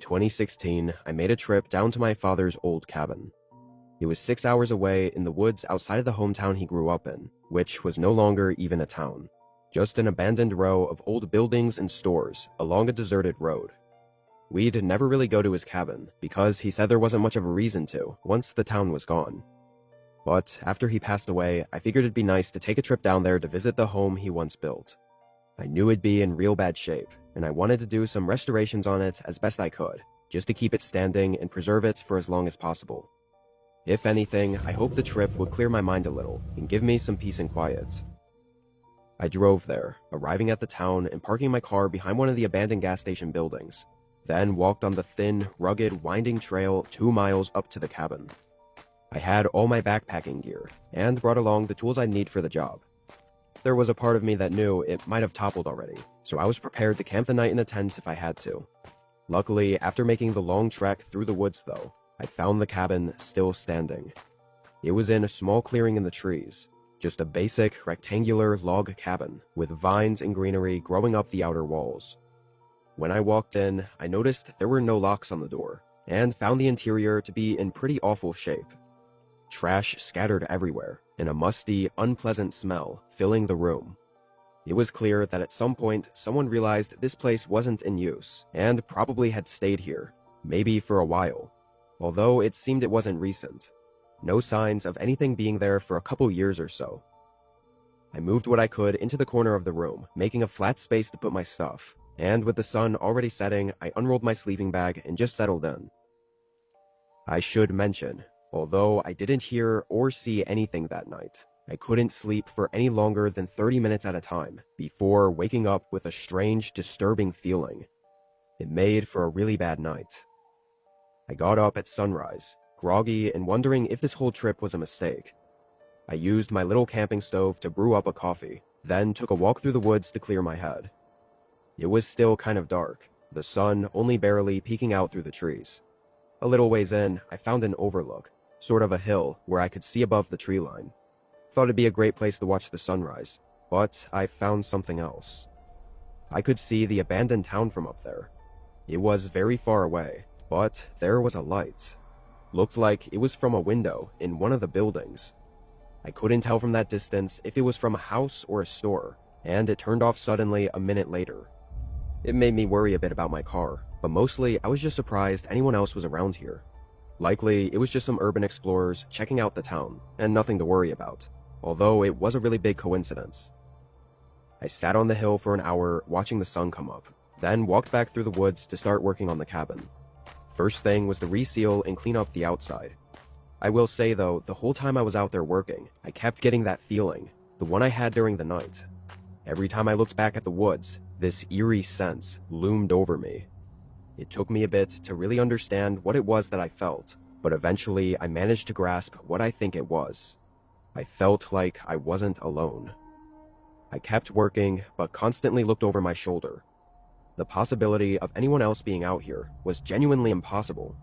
2016, I made a trip down to my father's old cabin. It was 6 hours away in the woods outside of the hometown he grew up in, which was no longer even a town. Just an abandoned row of old buildings and stores along a deserted road. We'd never really go to his cabin, because he said there wasn't much of a reason to, once the town was gone. But after he passed away, I figured it'd be nice to take a trip down there to visit the home he once built. I knew it'd be in real bad shape, and I wanted to do some restorations on it as best I could, just to keep it standing and preserve it for as long as possible. If anything, I hoped the trip would clear my mind a little and give me some peace and quiet. I drove there, arriving at the town and parking my car behind one of the abandoned gas station buildings, then walked on the thin, rugged, winding trail 2 miles up to the cabin. I had all my backpacking gear, and brought along the tools I'd need for the job. There was a part of me that knew it might have toppled already, so I was prepared to camp the night in a tent if I had to. Luckily, after making the long trek through the woods though, I found the cabin still standing. It was in a small clearing in the trees, just a basic rectangular log cabin with vines and greenery growing up the outer walls. When I walked in, I noticed there were no locks on the door, and found the interior to be in pretty awful shape. Trash scattered everywhere, and a musty, unpleasant smell filling the room. It was clear that at some point someone realized this place wasn't in use, and probably had stayed here, maybe for a while, although it seemed it wasn't recent. No signs of anything being there for a couple years or so. I moved what I could into the corner of the room, making a flat space to put my stuff, and with the sun already setting, I unrolled my sleeping bag and just settled in. I should mention, although I didn't hear or see anything that night, I couldn't sleep for any longer than 30 minutes at a time before waking up with a strange, disturbing feeling. It made for a really bad night. I got up at sunrise, groggy and wondering if this whole trip was a mistake. I used my little camping stove to brew up a coffee, then took a walk through the woods to clear my head. It was still kind of dark, the sun only barely peeking out through the trees. A little ways in, I found an overlook, sort of a hill where I could see above the tree line. Thought it'd be a great place to watch the sunrise, but I found something else. I could see the abandoned town from up there. It was very far away, but there was a light. Looked like it was from a window in one of the buildings. I couldn't tell from that distance if it was from a house or a store, and it turned off suddenly a minute later. It made me worry a bit about my car, but mostly I was just surprised anyone else was around here. Likely, it was just some urban explorers checking out the town, and nothing to worry about, although it was a really big coincidence. I sat on the hill for an hour watching the sun come up, then walked back through the woods to start working on the cabin. First thing was to reseal and clean up the outside. I will say though, the whole time I was out there working, I kept getting that feeling, the one I had during the night. Every time I looked back at the woods, this eerie sense loomed over me. It took me a bit to really understand what it was that I felt, but eventually I managed to grasp what I think it was. I felt like I wasn't alone. I kept working, but constantly looked over my shoulder. The possibility of anyone else being out here was genuinely impossible.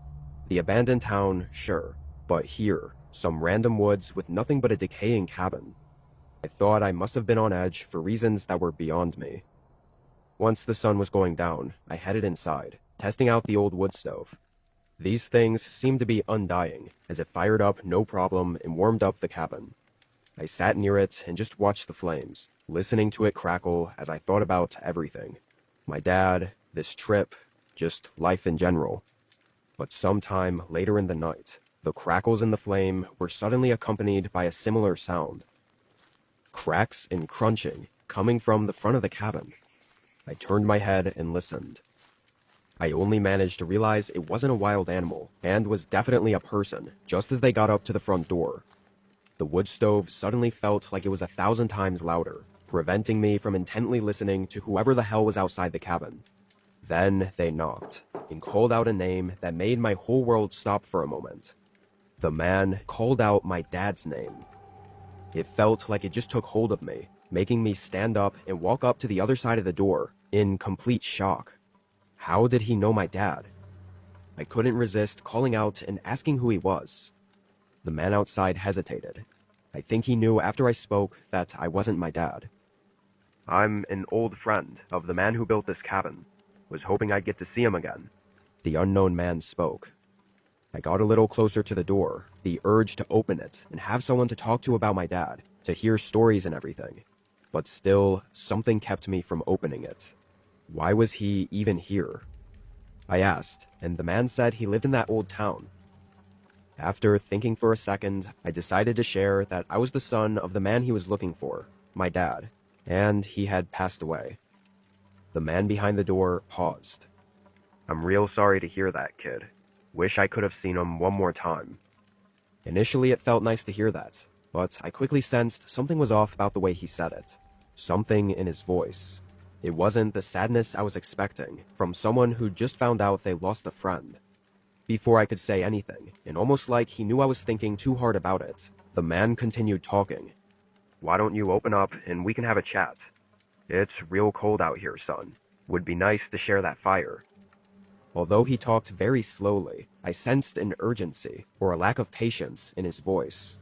The abandoned town, sure, but here, some random woods with nothing but a decaying cabin. I thought I must have been on edge for reasons that were beyond me. Once the sun was going down, I headed inside, testing out the old wood stove. These things seemed to be undying, as it fired up no problem and warmed up the cabin. I sat near it and just watched the flames, listening to it crackle as I thought about everything. My dad, this trip, just life in general. But sometime later in the night, the crackles in the flame were suddenly accompanied by a similar sound. Cracks and crunching coming from the front of the cabin. I turned my head and listened. I only managed to realize it wasn't a wild animal, and was definitely a person, just as they got up to the front door. The wood stove suddenly felt like it was 1,000 times louder, preventing me from intently listening to whoever the hell was outside the cabin. Then they knocked, and called out a name that made my whole world stop for a moment. The man called out my dad's name. It felt like it just took hold of me, making me stand up and walk up to the other side of the door, in complete shock. How did he know my dad? I couldn't resist calling out and asking who he was. The man outside hesitated. I think he knew after I spoke that I wasn't my dad. I'm an old friend of the man who built this cabin. Was hoping I'd get to see him again. The unknown man spoke. I got a little closer to the door, the urge to open it and have someone to talk to about my dad, to hear stories and everything. But still, something kept me from opening it. Why was he even here? I asked, and the man said he lived in that old town. After thinking for a second, I decided to share that I was the son of the man he was looking for, my dad, and he had passed away. The man behind the door paused. "I'm real sorry to hear that, kid. Wish I could have seen him one more time." Initially, it felt nice to hear that, but I quickly sensed something was off about the way he said it. Something in his voice. It wasn't the sadness I was expecting from someone who just found out they lost a friend. Before I could say anything, and almost like he knew I was thinking too hard about it, the man continued talking. "Why don't you open up and we can have a chat? It's real cold out here, son. Would be nice to share that fire." Although he talked very slowly, I sensed an urgency or a lack of patience in his voice.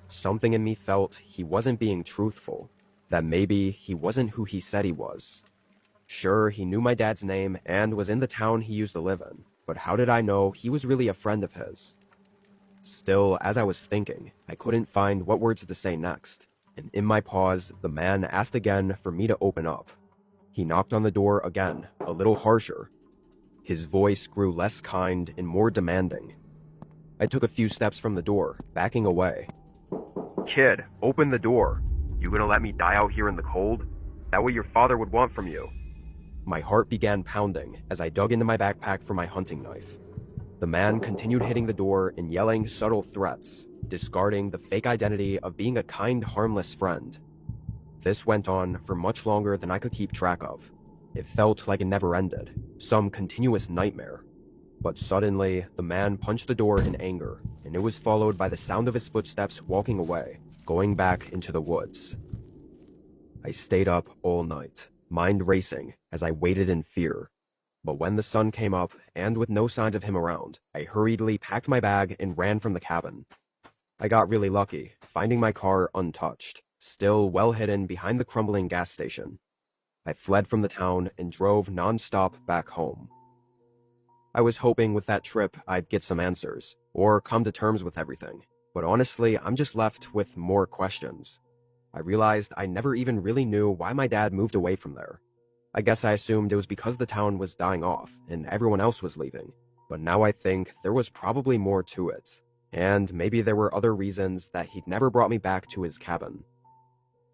Something in me felt he wasn't being truthful, that maybe he wasn't who he said he was. Sure, he knew my dad's name and was in the town he used to live in, but how did I know he was really a friend of his? Still, as I was thinking, I couldn't find what words to say next, and in my pause, the man asked again for me to open up. He knocked on the door again, a little harsher. His voice grew less kind and more demanding. I took a few steps from the door, backing away. "Kid, open the door. You gonna let me die out here in the cold? That what your father would want from you?" My heart began pounding as I dug into my backpack for my hunting knife. The man continued hitting the door and yelling subtle threats, discarding the fake identity of being a kind, harmless friend. This went on for much longer than I could keep track of. It felt like it never ended, some continuous nightmare. But suddenly, the man punched the door in anger, and it was followed by the sound of his footsteps walking away, going back into the woods. I stayed up all night, mind racing as I waited in fear. But when the sun came up, and with no signs of him around, I hurriedly packed my bag and ran from the cabin. I got really lucky, finding my car untouched, still well hidden behind the crumbling gas station. I fled from the town and drove non-stop back home. I was hoping with that trip I'd get some answers, or come to terms with everything, but honestly, I'm just left with more questions. I realized I never even really knew why my dad moved away from there. I guess I assumed it was because the town was dying off and everyone else was leaving, but now I think there was probably more to it, and maybe there were other reasons that he'd never brought me back to his cabin.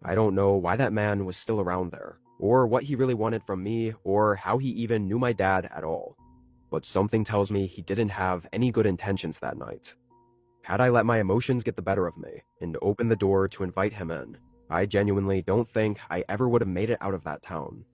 I don't know why that man was still around there, or what he really wanted from me, or how he even knew my dad at all. But something tells me he didn't have any good intentions that night. Had I let my emotions get the better of me and opened the door to invite him in, I genuinely don't think I ever would have made it out of that town.